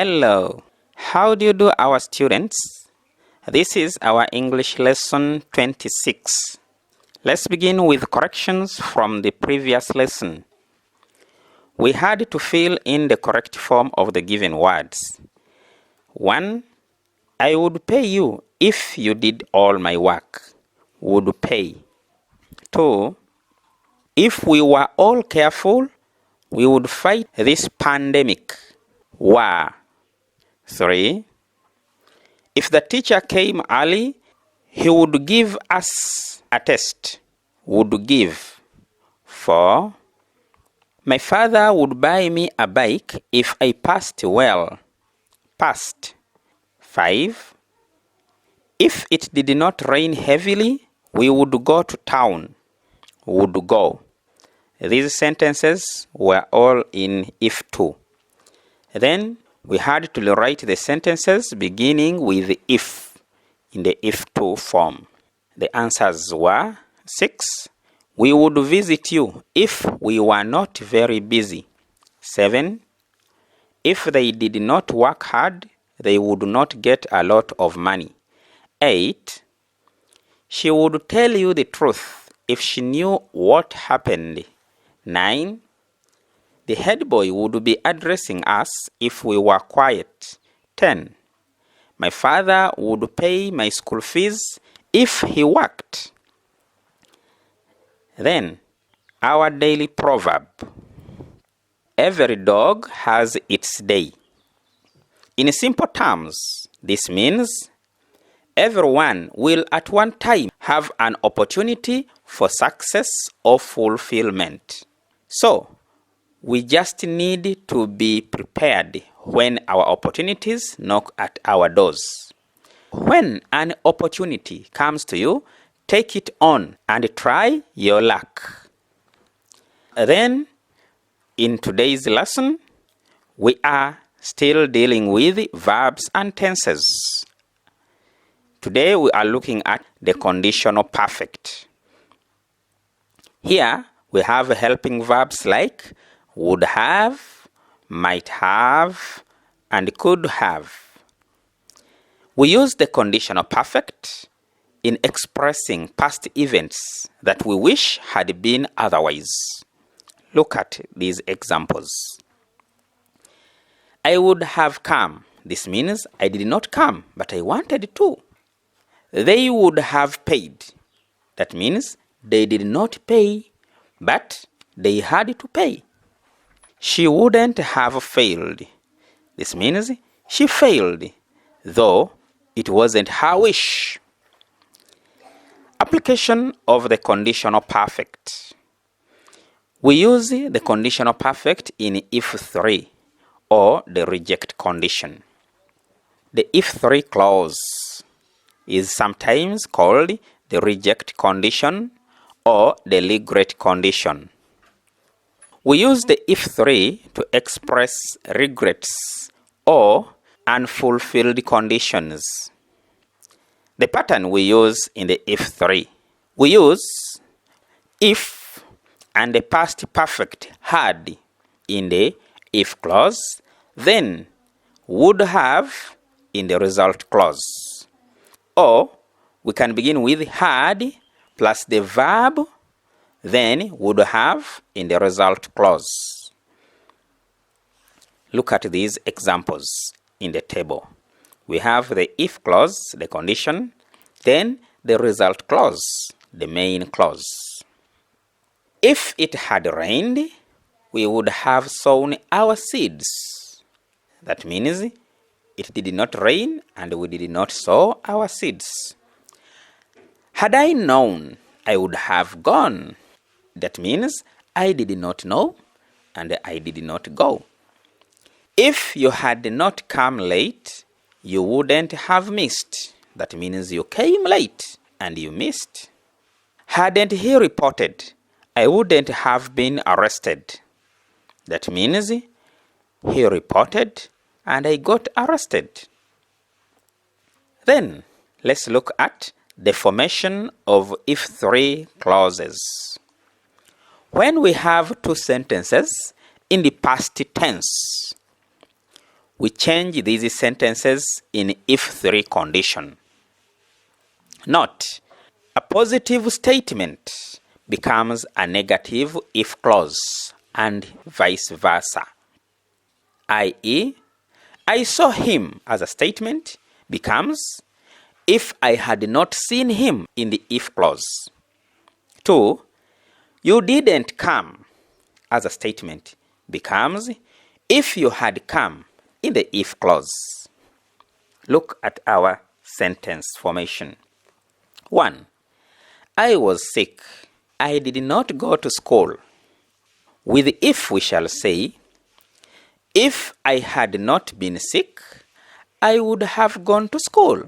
Hello, how do you do, our students? This is our English lesson 26. Let's begin with corrections from the previous lesson. We had to fill in the correct form of the given words. 1. I would pay you if you did all my work. Would pay. 2. If we were all careful, we would fight this pandemic. Were. 3. If the teacher came early, he would give us a test. Would give. 4. My father would buy me a bike if I passed well. Passed. 5. If it did not rain heavily, we would go to town. Would go. These sentences were all in IF-2. Then we had to write the sentences beginning with if in the IF-2 form. The answers were 6. We would visit you if we were not very busy. 7. If they did not work hard, they would not get a lot of money. 8. She would tell you the truth if she knew what happened. 9. The head boy would be addressing us if we were quiet. 10. My father would pay my school fees if he worked. Then, our daily proverb. Every dog has its day. In simple terms, this means everyone will at one time have an opportunity for success or fulfillment. So, we just need to be prepared when our opportunities knock at our doors. When an opportunity comes to you, take it on and try your luck. Then, in today's lesson, we are still dealing with verbs and tenses. Today we are looking at the conditional perfect. Here we have helping verbs like would have, might have, and could have. We use the conditional perfect in expressing past events that we wish had been otherwise. Look at these examples. I would have come. This means I did not come, but I wanted to. They would have paid. That means they did not pay, but they had to pay. She wouldn't have failed. This means she failed, though it wasn't her wish. Application of the conditional perfect. We use the conditional perfect in IF-3 or the reject condition. The IF-3 clause is sometimes called the reject condition or the regret condition. We use the IF-3 to express regrets or unfulfilled conditions. The pattern we use in the IF-3. We use if and the past perfect had in the if clause, then would have in the result clause. Or we can begin with had plus the verb, then would have in the result clause. Look at these examples in the table. We have the if clause, the condition, then the result clause, the main clause. If it had rained, we would have sown our seeds. That means it did not rain and we did not sow our seeds. Had I known, I would have gone. That means I did not know and I did not go. If you had not come late, you wouldn't have missed. That means you came late and you missed. Hadn't he reported, I wouldn't have been arrested. That means he reported and I got arrested. Then let's look at the formation of IF-3 clauses. When we have two sentences in the past tense, we change these sentences in if-3 condition. Note, a positive statement becomes a negative if clause and vice versa. I.e., I saw him as a statement becomes if I had not seen him in the if clause. 2. You didn't come as a statement becomes if you had come in the if clause. Look at our sentence formation. 1. I was sick. I did not go to school. With if we shall say, if I had not been sick, I would have gone to school.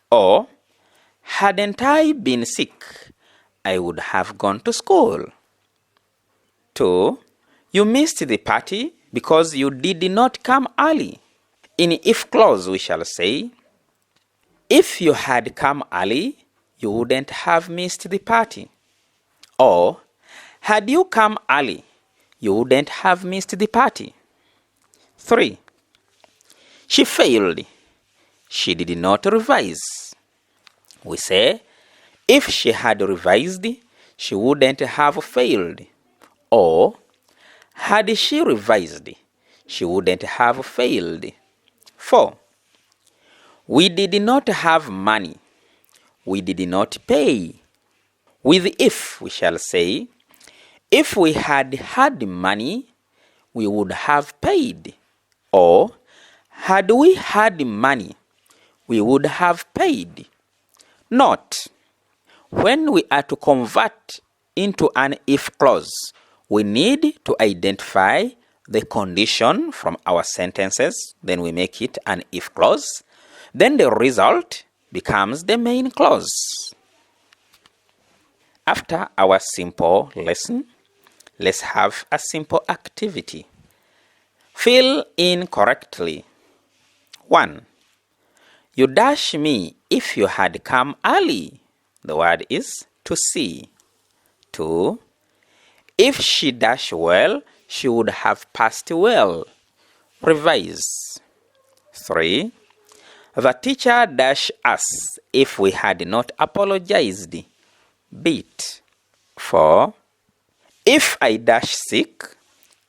Or, hadn't I been sick, I would have gone to school. 2. You missed the party because you did not come early. In if clause we shall say, if you had come early, you wouldn't have missed the party. Or, had you come early, you wouldn't have missed the party. 3. She failed. She did not revise. We say, if she had revised, she wouldn't have failed. Or, had she revised, she wouldn't have failed. 4. We did not have money. We did not pay. With if we shall say, if we had had money, we would have paid. Or, had we had money, we would have paid. Note, when we are to convert into an if clause, we need to identify the condition from our sentences, then we make it an if clause. Then the result becomes the main clause. After our simple lesson, let's have a simple activity. Fill in correctly. 1. You dash me if you had come early. The word is to see. 2. If she dashed well, she would have passed well. Revise. 3. The teacher dashed us if we had not apologized. Beat. 4. If I dash sick,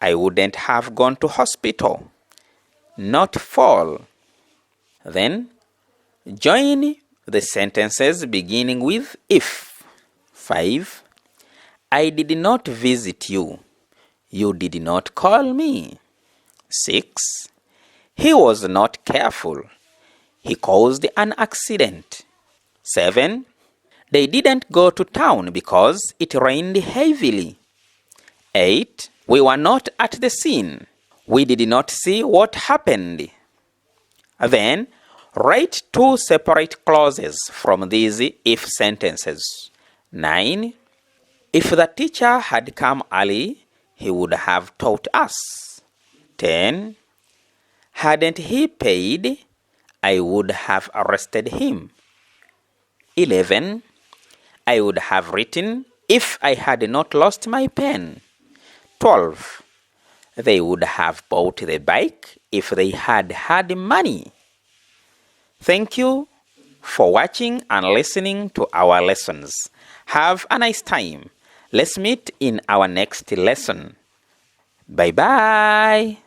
I wouldn't have gone to hospital. Not fall. Then, join the sentences beginning with if. 5. I did not visit you. You did not call me. 6. He was not careful. He caused an accident. 7. They didn't go to town because it rained heavily. 8. We were not at the scene. We did not see what happened. Then, write 2 separate clauses from these if sentences. 9. If the teacher had come early, he would have taught us. 10. Hadn't he paid, I would have arrested him. 11. I would have written if I had not lost my pen. 12. They would have bought the bike if they had had money. Thank you for watching and listening to our lessons. Have a nice time. Let's meet in our next lesson. Bye-bye.